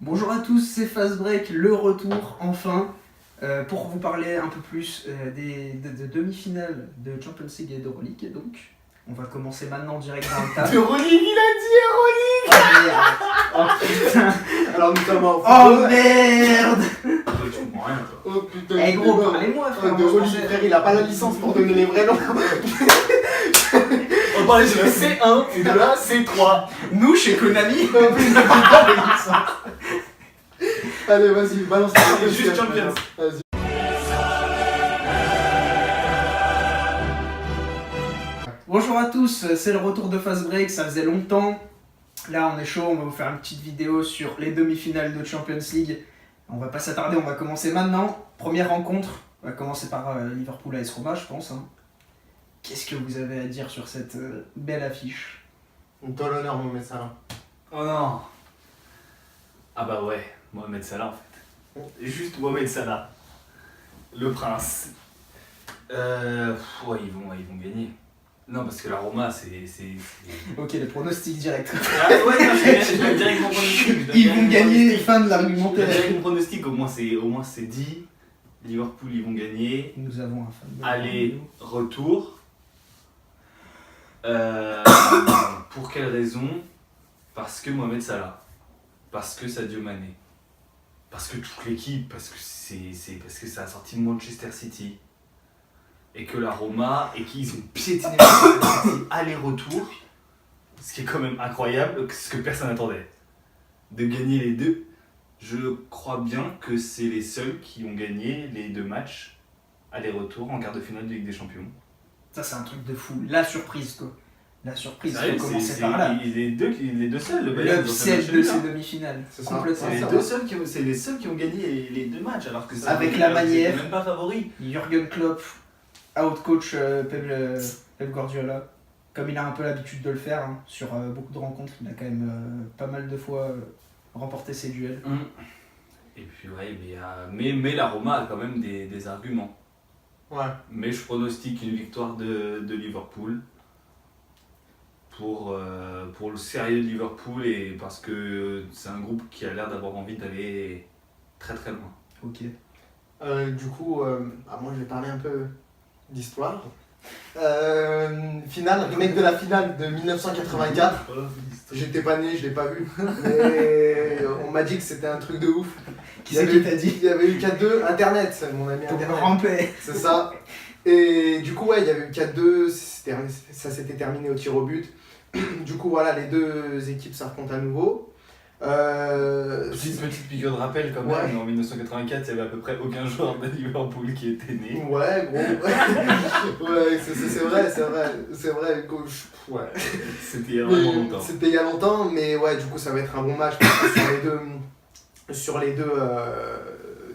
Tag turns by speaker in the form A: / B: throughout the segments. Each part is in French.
A: Bonjour à tous, c'est Fast Break, le retour enfin pour vous parler un peu plus des demi-finales de Champions League et d'Euroleague. Et donc, on va commencer maintenant direct dans le tas.
B: D'Euroleague, il a dit Euroleague.
A: Oh merde. Oh putain.
B: Alors nous sommes en
A: Oh merde.
C: Tu comprends rien, toi.
B: Oh putain.
A: Eh gros, parlez-moi frère.
B: D'Euroleague, frère, il a pas la licence pour donner les vrais noms.
C: On parlait de la C1 et de la C3.
A: Nous, chez Konami.
B: Allez, vas-y, balance ta
C: Juste Champions.
B: Vas-y.
A: Bonjour à tous, c'est le retour de Fast Break, ça faisait longtemps. Là on est chaud, on va vous faire une petite vidéo sur les demi-finales de Champions League. On va pas s'attarder, on va commencer maintenant. Première rencontre, on va commencer par Liverpool AS Roma je pense. Qu'est-ce que vous avez à dire sur cette belle affiche?
B: Toi l'honneur, Mohamed Salah.
C: Oh non. Ah bah ouais, Mohamed Salah en fait. Juste Mohamed Salah. Le prince. Ouais, ils vont gagner. Non, parce que la Roma, c'est...
A: Ok, le pronostic direct.
C: Ah ouais, non, je vais direct mon pronostic.
A: Ils vont gagner, fin de
C: Je vais
A: l'argumentaire.
C: direct mon pronostic, au moins c'est dit. Liverpool, ils vont gagner.
A: Nous avons un fan de
C: Aller, retour. Pour quelle raison? Parce que Mohamed Salah. Parce que Sadio Mané. Parce que toute l'équipe. Parce que ça a sorti de Manchester City. Et que la Roma, et qu'ils ont piétiné Manchester City aller-retour. Ce qui est quand même incroyable, ce que personne n'attendait. De gagner les deux. Je crois bien que c'est les seuls qui ont gagné les deux matchs aller-retour en quart de finale de Ligue des Champions.
A: Ça c'est un truc de fou, la surprise quoi. La surprise, il
C: Sérieux,
A: faut commencer par là.
C: les deux seuls, le Bayern dans ce
A: L'upset de
C: match-là.
A: ces demi-finales,
B: C'est ça.
A: complètement.
C: C'est les seuls qui ont gagné les deux matchs, alors que ça
A: Avec la manière.
C: c'était même pas favori.
A: Jürgen Klopp outcoach Pep Guardiola, comme il a un peu l'habitude de le faire sur beaucoup de rencontres. Il a quand même pas mal de fois remporté ses duels.
C: Et puis ouais, mais la Roma a quand même des arguments.
B: Ouais.
C: Mais je pronostique une victoire de Liverpool pour le sérieux de Liverpool et parce que c'est un groupe qui a l'air d'avoir envie d'aller très très loin.
A: Ok.
B: Du coup, moi je vais parler un peu d'histoire. Finale, remake de la finale de 1984. J'étais pas né, je l'ai pas vu. Mais on m'a dit que c'était un truc de ouf.
A: Qui c'est qui t'a dit?
B: Il y avait eu 4-2, Internet, mon ami
A: Ton
B: Internet.
A: grand-père.
B: C'est ça. Et du coup, ouais, il y avait eu 4-2, ça s'était terminé au tir au but. Du coup, voilà, les deux équipes s'affrontent à nouveau.
C: Petite piqûre de rappel quand même,
B: Ouais.
C: en 1984, il y avait à peu près aucun joueur de Liverpool qui était né.
B: Ouais, gros. Ouais, c'est vrai, gauche. Ouais.
C: C'était il y a vraiment longtemps.
B: C'était il y a longtemps, mais ouais, du coup, ça va être un bon match parce que sur les deux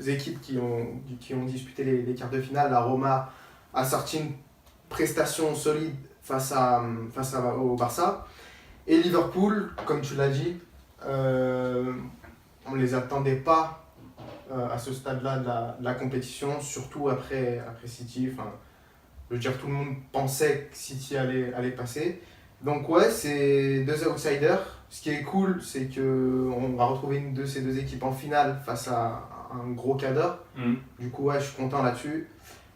B: équipes qui ont disputé les quarts de finale. La Roma a sorti une prestation solide face au Barça. Et Liverpool, comme tu l'as dit, on ne les attendait pas à ce stade-là de la compétition, surtout après City. Enfin, je veux dire, tout le monde pensait que City allait passer. Donc ouais, c'est deux outsiders. Ce qui est cool, c'est qu'on va retrouver une de ces deux équipes en finale face à un gros cadre. Du coup, ouais, je suis content là-dessus.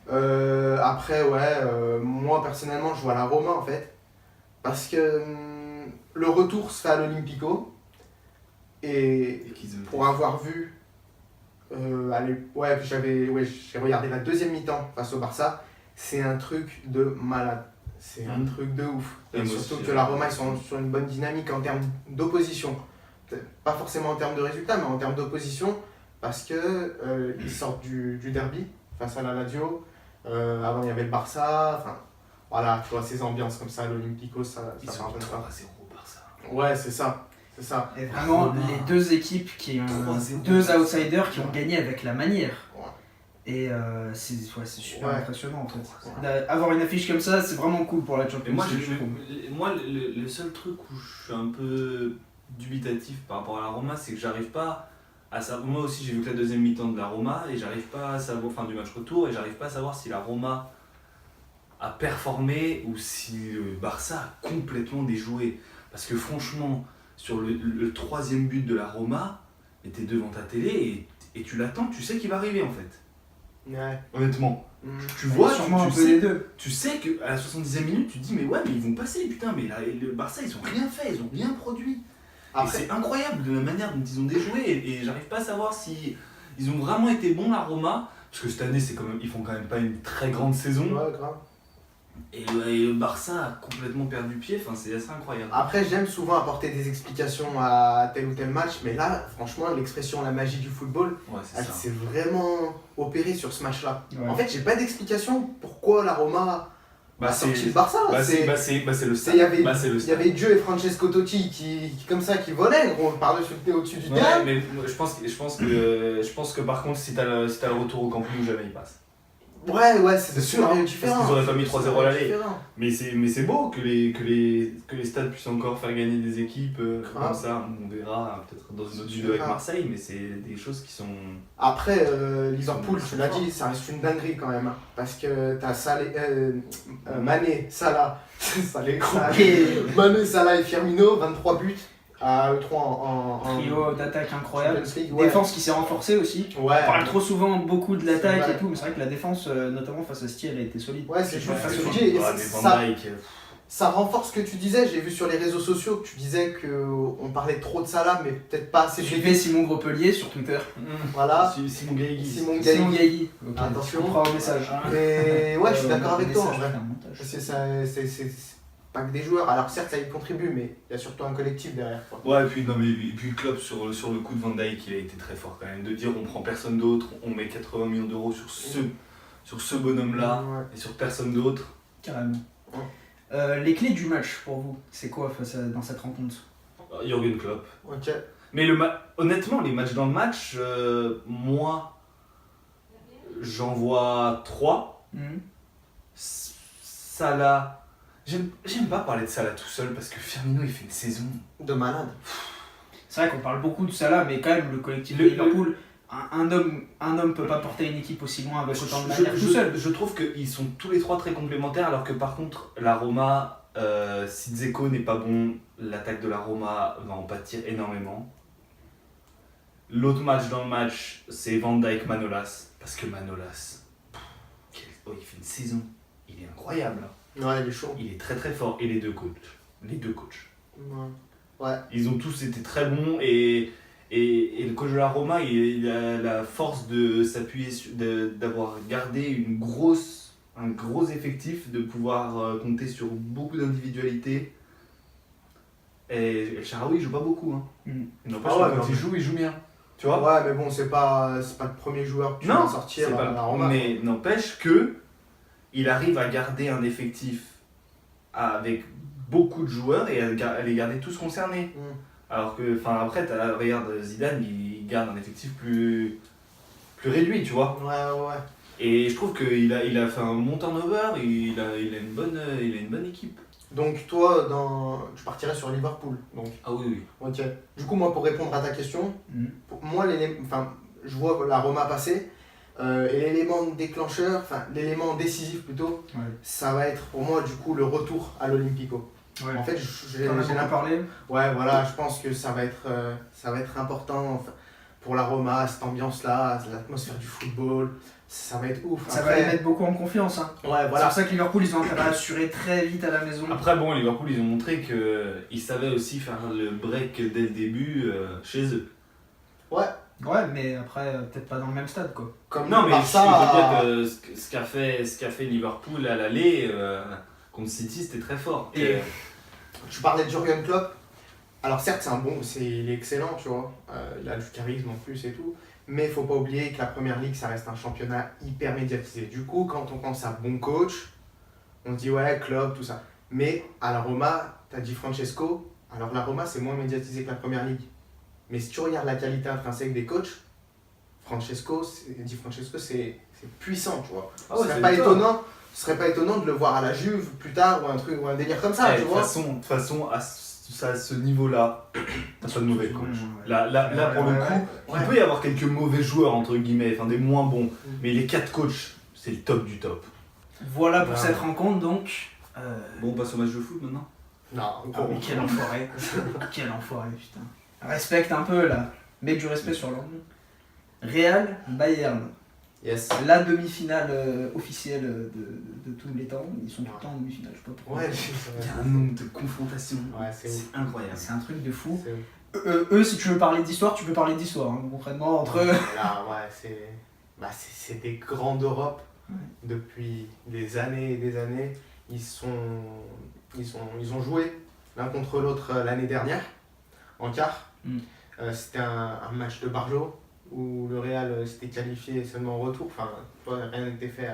B: Après, ouais, moi personnellement, je vois la Roma en fait. Parce que le retour se fait à l'Olympico. Et pour avoir vu, j'ai regardé la deuxième mi-temps face au Barça, c'est un truc de malade. C'est un truc de ouf. Surtout que la Roma, ils sont sur une bonne dynamique en termes d'opposition. Pas forcément en termes de résultats, mais en termes d'opposition, parce que ils sortent du derby face à la Lazio. Avant, il y avait le Barça. Enfin, voilà, tu vois, ces ambiances comme ça, l'Olympico, ça
C: Ils sont
B: pardonne
C: 3-0
B: pas.
C: au Barça.
B: Ouais, c'est ça. C'est ça.
A: Et vraiment, les deux équipes qui ont
C: 3-0.
A: deux outsiders qui ont gagné avec la manière.
B: Ouais.
A: Et c'est super
B: Ouais.
A: impressionnant en fait.
B: Ouais.
A: Avoir une affiche comme ça, c'est vraiment cool pour la Champions
C: Et moi,
A: League, je trouve.
C: le seul truc où je suis un peu dubitatif par rapport à la Roma, c'est que j'arrive pas à savoir. Moi aussi, j'ai vu que la deuxième mi-temps de la Roma et j'arrive pas à savoir, enfin du match retour, et j'arrive pas à savoir si la Roma a performé ou si le Barça a complètement déjoué. Parce que franchement, sur le troisième but de la Roma, et t'es devant ta télé et tu l'attends, tu sais qu'il va arriver en fait.
B: Ouais.
C: Honnêtement. Tu
A: Il y a
C: vois,
A: sûrement
C: tu
A: un peu
C: sais,
A: les deux.
C: tu sais qu'à la 70e minute, tu te dis mais ouais mais ils vont passer putain, mais là le Barça ils ont rien fait, ils ont rien produit. Et
B: Après,
C: c'est incroyable de la manière dont ils ont déjoué et j'arrive pas à savoir si ils ont vraiment été bons la Roma, parce que cette année c'est quand même, ils font quand même pas une très grande saison.
B: ouais, grave.
C: Et le Barça a complètement perdu pied, enfin c'est assez incroyable.
B: Après, j'aime souvent apporter des explications à tel ou tel match, mais là, franchement, l'expression la magie du football,
C: Ouais, c'est
B: elle
C: ça.
B: s'est vraiment opérée sur ce match-là.
A: Ouais.
B: En fait, j'ai pas d'explication pourquoi la Roma a sorti le Barça.
C: c'est le stade.
B: Il y avait,
C: C'est le
B: il y avait Dieu et Francesco Totti qui comme ça, qui volaient gros, par-dessus au-dessus du
C: Ouais,
B: terrain.
C: mais je pense que par contre, si t'as le retour au Camp Nou, jamais il passe.
B: Ouais, c'est
C: C'est
B: sûr,
C: sûr, hein,
B: différent.
C: parce qu'ils auraient pas mis 3-0 à l'aller.
B: Différent.
C: Mais c'est beau que les stades puissent encore faire gagner des équipes
B: Grave.
C: comme ça. On verra peut-être dans une autre vidéo avec Marseille, mais c'est des choses qui sont.
B: Après, Liverpool,
C: Ils
B: tu
C: sont
B: l'as
C: forts.
B: dit, ça reste une dinguerie quand même. Hein, parce que t'as Mané, Salah, Salé, Mané, Salah et Firmino, 23 buts à eux 3 en
A: Trio d'attaque incroyable.
B: Champions League, ouais.
A: Défense qui s'est renforcée aussi.
B: Ouais,
A: On parle trop souvent beaucoup de l'attaque
B: C'est vrai.
A: et tout, mais c'est vrai que la défense, notamment face à City, elle a été solide.
B: ouais, c'est
A: Ouais,
B: juste ce que
A: ouais,
B: tu dis. Et
C: Ouais, mais
B: ça,
C: Van Dijk,
B: ça renforce ce que tu disais. J'ai vu sur les réseaux sociaux que tu disais qu'on parlait trop de Salah, mais peut-être pas assez de
A: Suivez
B: l'équipe.
A: Simon Gropelier sur Twitter.
B: Voilà.
C: Simon Gailly.
B: Simon
A: Simon
B: Gailly.
A: Gailly. Ok,
B: Attention.
A: tu comprends au message.
B: Mais ouais, je suis d'accord avec toi en
A: Message,
B: vrai.
A: c'est un montage.
B: Parce que c'est pas que des joueurs. Alors certes, ça y contribue, mais il y a surtout un collectif derrière. Quoi.
C: Ouais, et puis, non, mais, et puis Klopp sur le coup de Van Dijk, il a été très fort quand même. De dire on prend personne d'autre, on met 80 millions d'euros sur ce bonhomme-là
B: Ouais.
C: et sur personne d'autre.
A: Carrément.
B: Ouais.
A: Les clés du match pour vous, c'est quoi dans cette rencontre?
C: Jürgen Klopp.
B: Ok.
C: Mais honnêtement, les matchs dans le match, moi, j'en vois 3.
A: Mhm.
C: Salah. J'aime pas parler de Salah tout seul parce que Firmino il fait une saison.
B: De malade.
A: C'est vrai qu'on parle beaucoup de Salah, mais quand même, le collectif de
C: Le-
A: Liverpool, un homme peut pas porter une équipe aussi loin avec autant de manière tout seul.
C: Je trouve qu'ils sont tous les 3 très complémentaires alors que par contre, la Roma, si Dzeko n'est pas bon, l'attaque de la Roma va en pâtir énormément. L'autre match dans le match, c'est Van Dijk Manolas. Parce que Manolas, il fait une saison, il est incroyable. Hein.
B: Ouais, il est chaud.
C: Il est très très fort. Et les deux coachs.
B: Ouais.
C: Ils ont tous été très bons et le coach de la Roma, il a la force de s'appuyer d'avoir gardé un gros effectif, de pouvoir compter sur beaucoup d'individualités. Et El Shaarawy, il joue pas beaucoup. Hein.
A: Mm.
C: N'empêche
B: Ah ouais,
C: que quand
B: non,
C: il joue bien. Tu vois.
B: Ouais, mais bon, c'est pas le premier joueur que tu vas sortir
C: c'est
B: à
C: pas
B: la Roma.
C: mais n'empêche que il arrive à garder un effectif avec beaucoup de joueurs et à les garder tous concernés.
B: Mm.
C: Alors que, après, regarde Zidane, il garde un effectif plus réduit, tu vois.
B: Ouais.
C: Et je trouve qu'il a fait un bon turnover, il a une bonne équipe.
B: Donc toi, tu partirais sur Liverpool. Donc.
C: Ah oui.
B: Ok. Du coup, moi, pour répondre à ta question,
A: Mhm.
B: pour moi, je vois la Roma passer. Et l'élément déclencheur, l'élément décisif plutôt,
A: Ouais.
B: ça va être pour moi du coup le retour à l'Olympico.
A: Ouais.
B: En fait, j'ai
A: T'en as beaucoup
B: l'impression.
A: parlé.
B: Ouais, voilà, je pense que ça va être important pour la Roma, cette ambiance-là, l'atmosphère du football, ça va être ouf.
A: Ça va les mettre beaucoup en confiance. Hein.
B: Ouais,
A: C'est
B: voilà.
A: pour ça que Liverpool, ils ont intérêt à assurer très vite à la maison.
C: Après, bon, Liverpool, ils ont montré qu'ils savaient aussi faire le break dès le début chez eux.
B: Ouais,
A: Ouais, mais après, peut-être pas dans le même stade, quoi.
B: comme
C: Non,
B: le
C: mais
B: Barça,
C: je veux dire que ce qu'a fait Liverpool à l'aller contre City, c'était très fort.
A: Et-
B: tu parlais de Jürgen Klopp. Alors certes, il est excellent, tu vois. Il a du charisme en plus et tout. Mais il faut pas oublier que la Première Ligue, ça reste un championnat hyper médiatisé. Du coup, quand on pense à bon coach, on se dit ouais, Klopp, tout ça. Mais à la Roma, tu as dit Francesco. Alors la Roma, c'est moins médiatisé que la Première Ligue. Mais si tu regardes la qualité intrinsèque des coachs, Francesco, c'est puissant, tu vois.
C: Ah ouais,
B: Ce
C: c'est
B: serait pas étonnant de le voir à la Juve plus tard ou un délire comme ça,
C: Eh,
B: tu
C: de
B: vois.
C: toute façon, à ce niveau-là, t'as pas de mauvais coach.
A: Ouais.
C: Là, pour le coup,
B: ouais.
C: il peut y avoir quelques mauvais joueurs, entre guillemets, des moins bons. Mais les 4 coachs, c'est le top du top.
A: Voilà pour
B: Ouais.
A: cette rencontre, donc.
C: Bon, on passe au match de foot maintenant.
B: Non,
A: Ah oui, quel enfoiré. Quel enfoiré, putain. Respecte un peu, là. mets du respect sur leur nom. Real, Bayern.
B: Yes.
A: La demi-finale officielle de tous les temps. Ils sont tout le temps en demi-finale, je sais pas pourquoi.
B: Ouais,
C: Il y a un nombre de confrontations.
B: Ouais, c'est ouf.
C: C'est incroyable.
A: C'est un truc de fou.
B: C'est ouf.
A: Eux, si tu veux parler d'histoire, tu peux parler d'histoire. Hein, concrètement, entre eux.
B: Là, ouais, c'est des grands d'Europe depuis des années et des années. Ils ont joué l'un contre l'autre l'année dernière, en quart. C'était un match de Barjo où le Real s'était qualifié seulement en retour. Enfin, rien n'était fait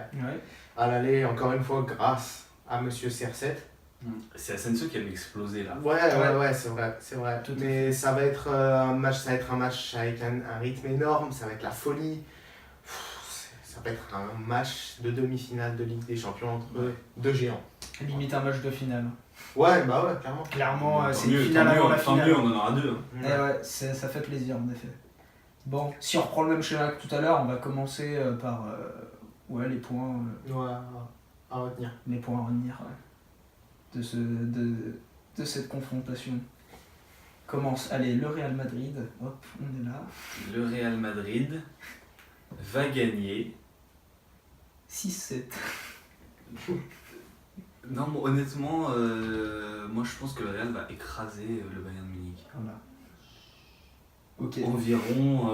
B: à l'aller, encore une fois, grâce à Monsieur CR7.
C: C'est Asensio qui a explosé là.
B: Ouais, c'est vrai.
A: Tout à
B: Mais ça va être un match avec un rythme énorme, ça va être la folie. Ça va être un match de demi-finale de Ligue des Champions entre deux géants.
A: Limite un match de finale.
B: Ouais, bah ouais, clairement.
A: Clairement, c'est
C: Tant
A: une
C: mieux,
A: finale avant la
C: tant
A: finale.
C: mieux, on en aura deux.
A: Eh ouais, ça fait plaisir en effet. Bon, si on reprend le même schéma que tout à l'heure, on va commencer par les points.
B: Ouais, à retenir.
A: Les points à retenir de cette confrontation. Commence, allez, le Real Madrid, hop, on est là.
C: Le Real Madrid va gagner.
A: 6-7.
C: Non, bon, honnêtement, moi je pense que le Real va écraser le Bayern Munich.
A: Voilà. Ok.
C: Environ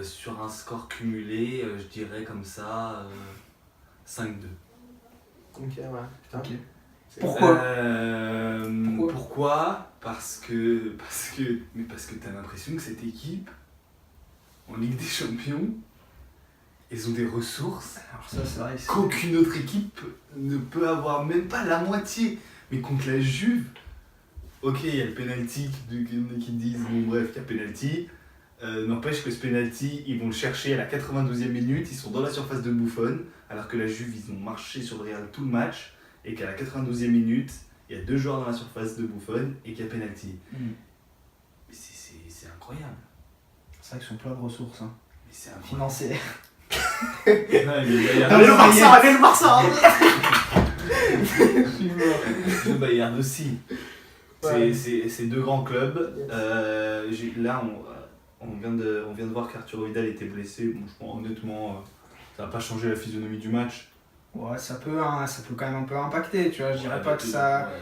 C: sur un score cumulé, je dirais comme ça 5-2.
B: Ok, ouais. Putain.
A: Ok.
B: C'est-
A: Pourquoi
C: Pourquoi parce que t'as l'impression que cette équipe en Ligue des Champions, ils ont des ressources
A: Alors ça, c'est vrai.
C: qu'aucune autre équipe ne peut avoir, même pas la moitié. Mais contre la Juve, ok, il y a le penalty qui disent, bon bref, il y a penalty. N'empêche que ce penalty, ils vont le chercher à la 92e minute, ils sont dans la surface de Buffon, alors que la Juve, ils ont marché sur le Real tout le match, et qu'à la 92e minute, il y a 2 joueurs dans la surface de Buffon, et qu'il y a penalty. Mais c'est incroyable.
A: C'est vrai qu'ils sont plein de ressources. Hein.
C: Mais c'est incroyable.
A: Financières.
B: Allez le Barça
C: Le Bayern aussi.
B: Ouais.
C: C'est 2 grands clubs.
B: Yes.
C: Là, on vient de voir qu'Arturo Vidal était blessé. Bon, je pense honnêtement, ça va pas changer la physionomie du match.
A: Ouais, ça peut quand même un peu impacter, tu vois. Je dirais
C: Ouais,
A: pas que ça.
C: ouais.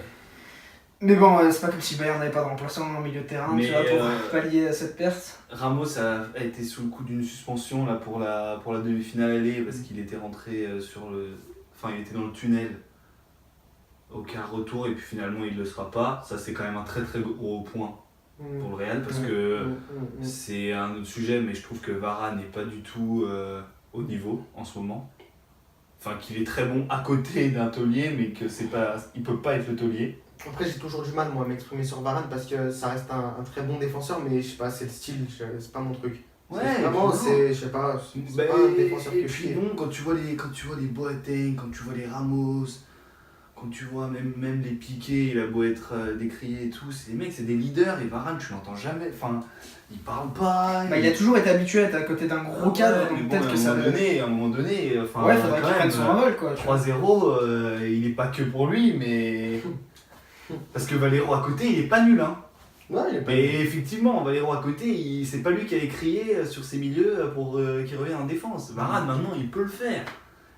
A: Mais bon, c'est pas comme si Bayern n'avait pas de remplaçant au milieu de terrain,
C: Mais,
A: tu vois, pour pallier à cette perte.
C: Ramos a été sous le coup d'une suspension là, pour la demi-finale aller parce qu'il était rentré il était dans le tunnel au quart retour et puis finalement il le sera pas. Ça c'est quand même un très très gros point pour le Real parce que c'est un autre sujet, mais je trouve que Varane n'est pas du tout au niveau en ce moment. Enfin, qu'il est très bon à côté d'un taulier, mais que il peut pas être le taulier.
B: Après, j'ai toujours du mal, moi, à m'exprimer sur Varane parce que ça reste un très bon défenseur, mais je sais pas, c'est le style, c'est pas mon truc. Vraiment, je sais pas, c'est pas un défenseur que je suis.
C: Non, quand tu vois les Boateng, quand tu vois les Ramos, quand tu vois même les Piqué, il a beau être décrié et tout, c'est des leaders, et Varane, tu l'entends jamais, enfin, il parle pas.
A: Bah, il a toujours été habitué à être à côté d'un gros cadre,
C: mais
A: donc
C: bon,
A: peut-être que ça.
C: à un moment donné, enfin,
A: Ouais, faudrait
C: quand
A: qu'il prenne
C: même,
A: son envol, quoi. tu vois.
C: 3-0, il est pas que pour lui, mais. Parce que Valero à côté, il est pas nul, hein.
B: Ouais, il est pas.
C: Mais effectivement, Valero à côté, c'est pas lui qui avait crié sur ses milieux pour qu'il revienne en défense. Varane, maintenant, il peut le faire.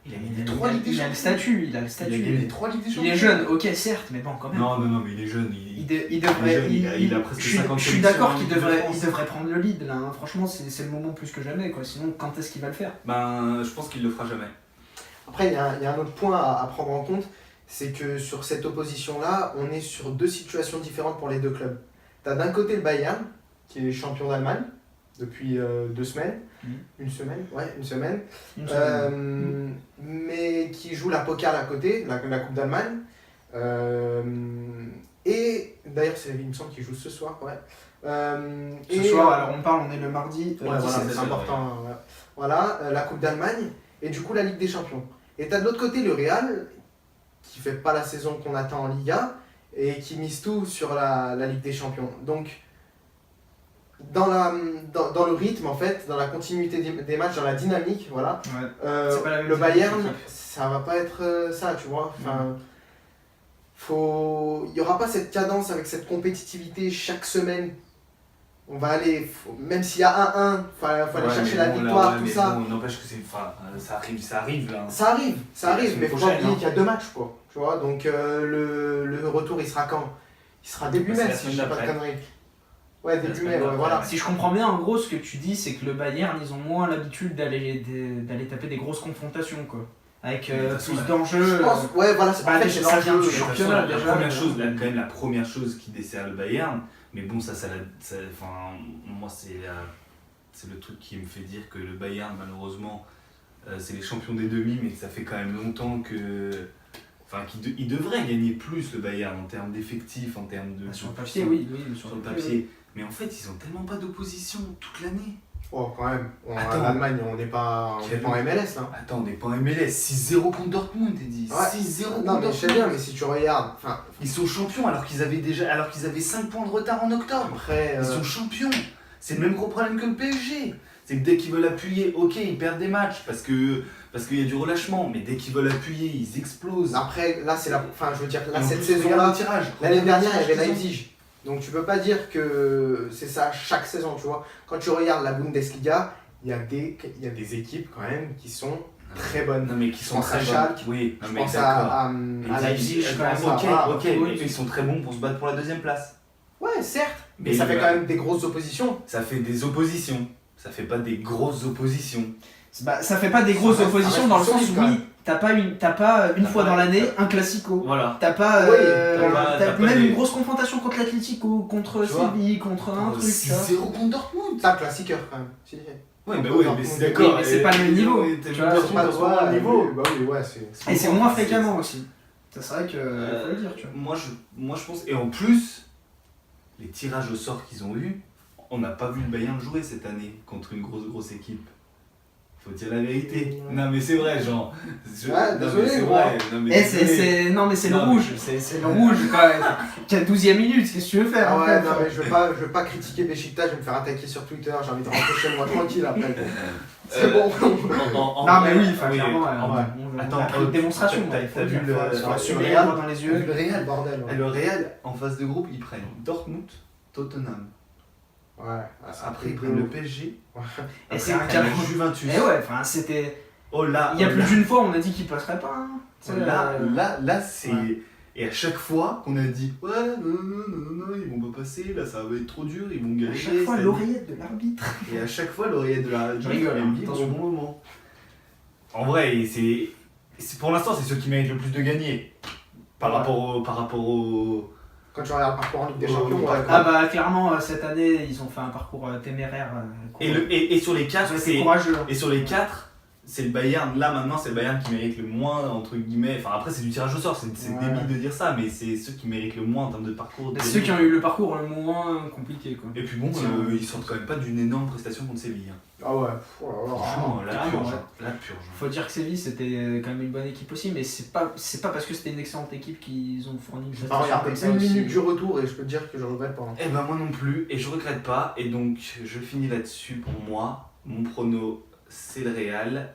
C: Il a gagné 3 Ligues des
A: Il a
C: Champions.
A: il a le
C: Il
A: statut.
C: a gagné 3 Ligues des Champions.
A: Il est jeune, ok, certes, mais bon, quand même.
C: Non, mais il est jeune.
A: Il devrait.
C: il a presque 50
A: je suis d'accord qu'il
C: sélections en
A: devrait,
C: défense.
A: il devrait prendre le lead là. Hein. Franchement, c'est le moment plus que jamais, quoi. Sinon, quand est-ce qu'il va le faire?
C: Ben, je pense qu'il le fera jamais.
B: Après, il y a un autre point à prendre en compte, c'est que sur cette opposition-là, on est sur 2 situations différentes pour les 2 clubs. Tu as d'un côté le Bayern, qui est champion d'Allemagne depuis 2 semaines. Une semaine.
A: Une semaine.
B: Mais qui joue la Pokal à côté, la Coupe d'Allemagne. Et d'ailleurs, il me semble qu'il joue ce soir. Ouais.
A: Ce soir, alors on est le mardi.
B: Ouais, voilà,
A: 17.
B: c'est important. Ouais. Voilà, la Coupe d'Allemagne et du coup la Ligue des Champions. Et t'as de l'autre côté le Real, qui fait pas la saison qu'on attend en Liga et qui mise tout sur la Ligue des Champions. Donc, dans le rythme, en fait, dans la continuité des matchs, dans la dynamique, voilà,
A: Ouais. C'est pas la même
B: le Bayern,
A: équipe.
B: ça va pas être ça, tu vois. Enfin, il y aura pas cette cadence avec cette compétitivité chaque semaine on va aller, même s'il y a 1-1, faut aller chercher la victoire, tout ça.
C: Bon, n'empêche que ça arrive là.
B: Ça arrive, mais faut pas
C: prochaine,
B: oublier
C: hein.
B: qu'il y a 2 matchs, quoi. Tu vois, donc le retour, il sera quand? Il sera début
C: C'est
B: mai,
C: la
B: si je
C: semaine
B: dis pas de
C: d'après.
B: conneries. Ouais,
C: La
B: début
C: semaine
B: mai, ouais,
C: d'après.
B: voilà.
A: Si je comprends bien, en gros, ce que tu dis, c'est que le Bayern, ils ont moins l'habitude d'aller taper des grosses confrontations, quoi. Avec
C: Mais de toute façon,
A: plus
C: là,
A: d'enjeux.
B: Je pense, ouais, voilà,
A: bah,
B: en fait,
A: déjà,
B: c'est
A: ça vient
B: l'enjeu.
A: du championnat,
C: la
A: déjà,
C: première
A: mais-
C: chose, là, quand même la première chose qui dessert le Bayern, mais bon, enfin, moi c'est le truc qui me fait dire que le Bayern, malheureusement, c'est les champions des demi, mais que ça fait quand même longtemps que. Enfin, il devrait gagner plus le Bayern en termes d'effectifs, en termes de.
A: Sur le papier, oui,
C: Sur le papier. Mais en fait, ils ont tellement pas d'opposition toute l'année.
B: Oh, quand même.
C: Attends.
B: En Allemagne, on n'est pas en MLS, là.
C: Attends, on n'est pas en MLS. 6-0 contre Dortmund, t'es dit.
B: Ouais.
C: 6-0
B: Non,
C: contre
B: mais je sais
C: Dortmund.
B: bien, mais si tu regardes, enfin,
C: Ils sont champions alors qu'ils avaient 5 points de retard en octobre.
B: après,
C: Ils sont champions. C'est le même gros problème que le PSG. C'est que dès qu'ils veulent appuyer, ok, ils perdent des matchs parce qu'il y a du relâchement, mais dès qu'ils veulent appuyer, ils explosent.
B: après, là, c'est la, enfin, je veux dire, là,
C: Et en
B: cette
C: plus, regarde
B: saison-là,
C: le tirage.
B: l'année dernière, il y avait
C: Regarde le tirage
B: Leipzig. Donc, tu peux pas dire que c'est ça chaque saison, tu vois. Quand tu regardes la Bundesliga, il y a des équipes, quand même, qui sont très bonnes.
C: Non mais qui sont
B: pense
C: très
B: à
C: bons.
B: Schalke,
C: Oui, non,
B: Je
C: mais
B: pense
C: d'accord.
B: à Leipzig, je pense
C: ok,
B: à...
C: ok, mais ils sont très bons pour se battre pour la deuxième place.
B: Ouais, certes, mais
C: Mais
B: ça fait
C: le-
B: quand même des grosses oppositions.
C: Ça fait des oppositions. Ça fait pas des grosses oppositions.
A: Bah, ça fait pas des grosses
B: Ça reste-
A: oppositions
B: ça
A: dans le
B: reste
A: sens
B: solide,
A: où,
B: quand
A: oui, t'as pas une fois dans l'année un classico.
C: Voilà.
A: T'as pas,
B: Oui,
C: t'as pas
A: même
C: des-
A: une grosse confrontation contre l'Atlético, contre
C: Tu vois,
A: Séville, contre un truc. tu vois.
C: 6-0 contre Dortmund.
B: T'as le classiqueur, quand même. Si.
C: Ouais, bah
B: Contre
C: oui, mais
B: Dortmund.
C: c'est
A: Oui,
C: d'accord.
A: mais c'est pas le même niveau, tu vois.
C: Dortmund,
B: C'est pas
C: c'est pas le même niveau.
B: Bah oui, ouais, c'est...
A: Et c'est moins fréquemment aussi. Ça, c'est vrai que faut le dire, tu vois.
C: Moi je pense. Et en plus, les tirages au sort qu'ils ont eu, on n'a pas vu le Bayern jouer cette année contre une grosse équipe. Faut dire la vérité.
B: Ouais.
C: Non mais c'est vrai, genre.
B: Ouais,
C: non,
B: désolé,
C: mais c'est
B: moi.
C: vrai. Non, mais
A: Eh,
C: désolé.
A: non, mais c'est le
C: Non, mais-
A: rouge, c'est le rouge quand même. Qui a 12e minute, qu'est-ce que tu veux faire
B: Ah ouais,
A: après,
B: non mais je veux pas critiquer Beşiktaş, je vais me faire attaquer sur Twitter, j'ai envie de rentrer chez moi tranquille après. C'est bon.
A: Non, mais oui, enfin,
C: oui,
A: clairement,
C: en-
A: ouais.
C: Attends,
A: on a pris une démonstration,
C: t'as
A: il faut
C: vu
A: dire,
C: le-
A: faut assumer
B: le
A: les
B: Real
A: droits dans les yeux.
B: Le Real, bordel. Ouais,
C: Le Real, en phase de groupe, ils prennent Dortmund, Tottenham.
B: ouais.
C: Après, ils prennent le PSG.
A: Et
C: Après,
A: c'est
C: ils
A: un
C: prennent
A: calme.
C: le Juventus.
A: Et ouais, enfin, c'était.
C: Oh là,
A: Il y a
C: oh
A: plus
C: là.
A: d'une fois, on a dit qu'il passerait pas. Hein.
C: Oh là, c'est.
A: Ouais.
C: Et à chaque fois qu'on a dit, ouais, non, ils vont pas passer, là ça va être trop dur, ils vont
A: À
C: galérer.
A: chaque fois,
C: cette
A: l'oreillette de l'arbitre.
C: année. Et à chaque fois, l'oreillette de la.
A: Je rigole,
C: elle
A: hein,
C: dit au
A: attention.
C: bon moment. En vrai, pour l'instant, c'est ceux qui méritent le plus de gagner. Par
B: Ouais.
C: rapport au.
B: Quand tu regardes le parcours en Ligue des
C: Oh,
B: Champions,
C: oh,
B: ouais,
A: Ah bah, clairement, cette année, ils ont fait un parcours téméraire.
C: Et sur les
A: Ils
C: 4,
A: ont été
C: c'est.
A: courageux. Hein.
C: Et sur les 4, c'est le Bayern, là maintenant c'est le Bayern qui mérite le moins, entre guillemets, enfin après c'est du tirage au sort, c'est
B: Ouais.
C: débile de dire ça, mais c'est ceux qui méritent le moins en termes de parcours.
A: C'est ceux qui ont eu le parcours le moins compliqué, quoi.
C: Et puis bon,
A: Tiens.
C: ils sortent quand même pas d'une énorme prestation contre Séville. Hein.
B: Ah ouais, oh là là.
C: Franchement, la
A: carrément,
C: purge.
A: ouais.
C: La purge.
A: Faut dire que Séville c'était quand même une bonne équipe aussi, mais c'est pas parce que c'était une excellente équipe qu'ils ont fourni une
B: J'ai pas
A: prestation
B: regardé
A: comme ça
B: une
A: aussi.
B: minute du retour et je peux te dire que je regrette pas. Hein.
C: Eh ben moi non plus, et je regrette pas, et donc je finis là-dessus pour moi. Mon prono c'est le Real,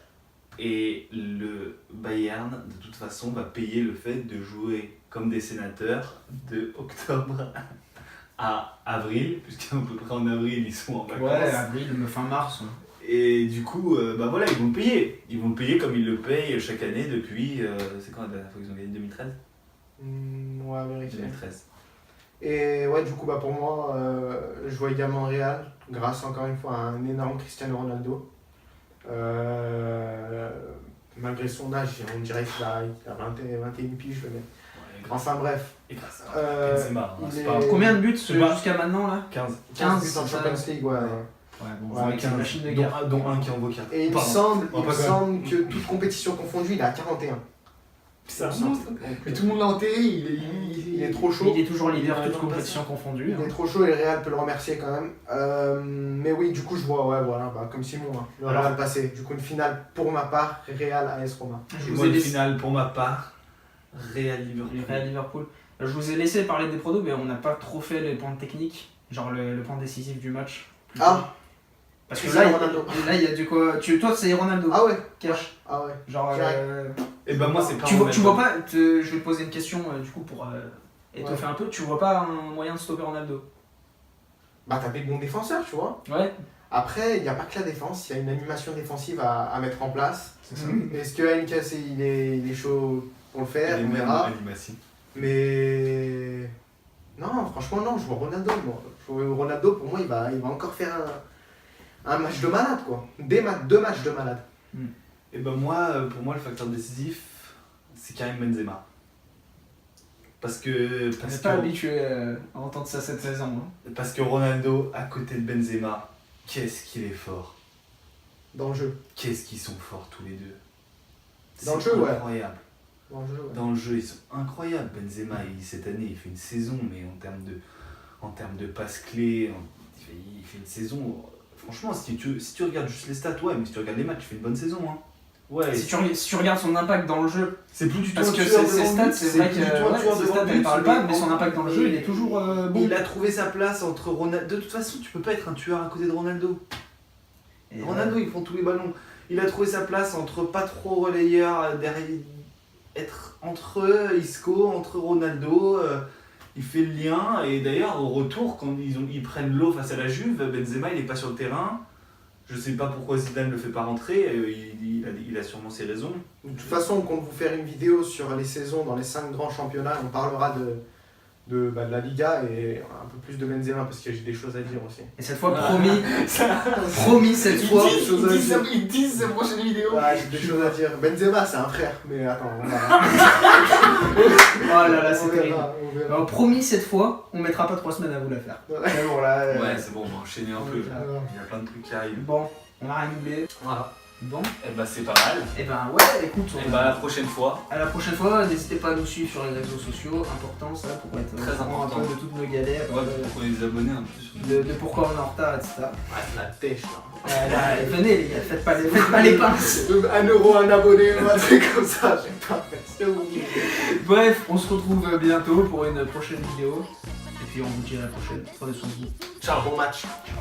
C: et le Bayern de toute façon va payer le fait de jouer comme des sénateurs de octobre à avril, puisqu'à peu près en avril ils sont en vacances.
A: Ouais, avril, fin mars.
C: Et du coup, bah voilà, ils vont le payer. Ils vont le payer comme ils le payent chaque année depuis. C'est quand la dernière fois qu'ils ont gagné 2013
B: Ouais, vérifier.
C: 2013.
B: Et ouais, du coup, bah pour moi, je vois également Real, grâce encore une fois à un énorme Cristiano Ronaldo. Malgré son âge, on dirait qu'il a 21 piges, le mec.
C: Ouais,
B: Enfin bref,
C: et grâce à
B: Euh,
C: Benzema, hein,
B: il
C: c'est
B: est-
C: pas
A: Combien de buts
C: pas-
A: jusqu'à maintenant là
C: 15.
B: 15 buts en
A: c'est ça.
B: Champions League, ouais.
A: Ouais, bon,
B: Ouais,
A: c'est une machine de guerre.
C: dont un qui envoie 4.
B: Et il me
C: Pardon.
B: semble,
C: On va pas
B: semble que toute compétition confondue, il est à 41.
C: C'est un
B: Il me
C: monstre.
B: semble. Donc,
C: Mais tout le monde l'a enterré,
B: il est trop chaud.
A: Il est toujours leader
C: Il est
A: toute
C: dans le
A: compétition confondue.
B: Il est
A: hein.
B: trop chaud et le Real peut le remercier quand même. Mais oui, du coup, je vois, ouais, voilà, bah, comme Simon, hein, le
C: Alors-
B: Real passé. Du coup, une finale pour ma part, Real AS Roma.
A: Je
C: Et
A: vous
C: moi,
A: ai
C: le
A: laissé
C: final pour ma part, Real Liverpool.
A: le Real Liverpool. Je vous ai laissé parler des pronos, mais on n'a pas trop fait les points techniques, genre le point décisif du match.
B: Ah,
A: Parce que
B: Cristiano
A: là,
B: Ronaldo.
A: là, il y a du quoi. Toi, c'est Ronaldo.
B: Ah ouais,
A: Cash.
B: ah ouais.
A: Genre.
B: Direct.
C: Et bah moi c'est pas
A: Tu vois
C: Ronaldo.
A: pas. Je vais te poser une question du coup pour étoffer un peu. Tu vois pas un moyen de stopper Ronaldo?
B: bah, t'as des bons défenseurs, tu vois.
A: Ouais,
B: Après, il n'y a pas que la défense, il y a une animation défensive à mettre en place.
A: c'est ça.
B: Est-ce que Henriques, il est chaud pour le faire?
C: Et
B: On
C: même
B: verra.
C: animation.
B: Mais non, franchement, non, je vois Ronaldo. Moi. Je vois Ronaldo, pour moi, il va encore faire un match de malade, quoi. Deux matchs de malade.
C: Et ben moi, pour moi, le facteur décisif, c'est Karim Benzema. Parce
A: On n'est pas
C: que,
A: habitué à entendre ça cette saison. Hein.
C: parce que Ronaldo, à côté de Benzema, qu'est-ce qu'il est fort.
B: Dans le jeu.
C: Qu'est-ce qu'ils sont forts tous les deux.
B: Dans le
C: C'est
B: jeu, ouais.
C: incroyable.
B: Dans le jeu, ouais.
C: Dans le jeu, ils sont incroyables. Benzema, cette année, il fait une saison, mais en termes de passes clés, il fait une saison. Franchement, si tu regardes juste les stats, ouais, mais si tu regardes les matchs, il fait une bonne saison. Hein. Ouais,
A: Si tu regardes son impact dans le jeu,
C: c'est plus du tout
A: parce
C: un
A: que
C: tueur
A: ses
C: devant
A: stats,
C: le but,
A: c'est vrai que
C: plus du tout un
A: ouais,
C: tueur
A: ses
C: devant
A: stats,
C: le
A: elles
C: but,
A: parlent pas, mais son impact dans le jeu, il est toujours bon.
C: Il a trouvé sa place entre Ronaldo. De toute façon, tu peux pas être un tueur à côté de Ronaldo.
A: Et,
C: Ronaldo, il prend tous les ballons. Il a trouvé sa place entre pas trop relayeur, derrière, être entre eux, Isco, entre Ronaldo. Il fait le lien. Et d'ailleurs, au retour, quand ils prennent l'eau face à la Juve, Benzema, il est pas sur le terrain. Je sais pas pourquoi Zidane ne le fait pas rentrer. Il a sûrement ses raisons.
B: De toute façon, on compte vous faire une vidéo sur les saisons dans les 5 grands championnats. On parlera de la Liga et un peu plus de Benzema parce que j'ai des choses à dire aussi.
A: Et cette fois, promis cette fois.
C: Ils disent sa prochaine vidéo.
B: Ah, j'ai des choses à dire. Benzema, c'est un frère, mais attends, on verra.
A: Oh là là, c'est
B: On
A: terrible.
B: verra, on verra.
A: Alors, promis cette fois, on mettra pas 3 semaines à vous la faire. Mais bon, là.
C: Ouais, c'est bon, on va enchaîner un peu.
B: Ouais.
C: Il y a plein de trucs qui arrivent.
A: Bon, on a rien oublié.
C: Voilà.
A: Bon,
C: Et bah, c'est pas mal.
A: et ben ouais, écoute,
C: Et bah, la prochaine fois.
A: à la prochaine fois, n'hésitez pas à nous suivre sur les réseaux sociaux, important ça pour être
C: Très
A: au courant
C: important.
A: un peu de toutes nos galères,
C: Ouais, pour les abonnés un peu sur
A: de pourquoi on est en retard, etc.
B: Ah, c'est la têche là.
A: Là, venez les gars, faites pas les pinces.
B: 1 euro un abonné, un truc comme ça, j'ai pas fait.
A: Bref, on se retrouve bientôt pour une prochaine vidéo. Et puis on vous dit à la prochaine. Prenez soin de vous.
B: Ciao, bon match.
A: Ciao.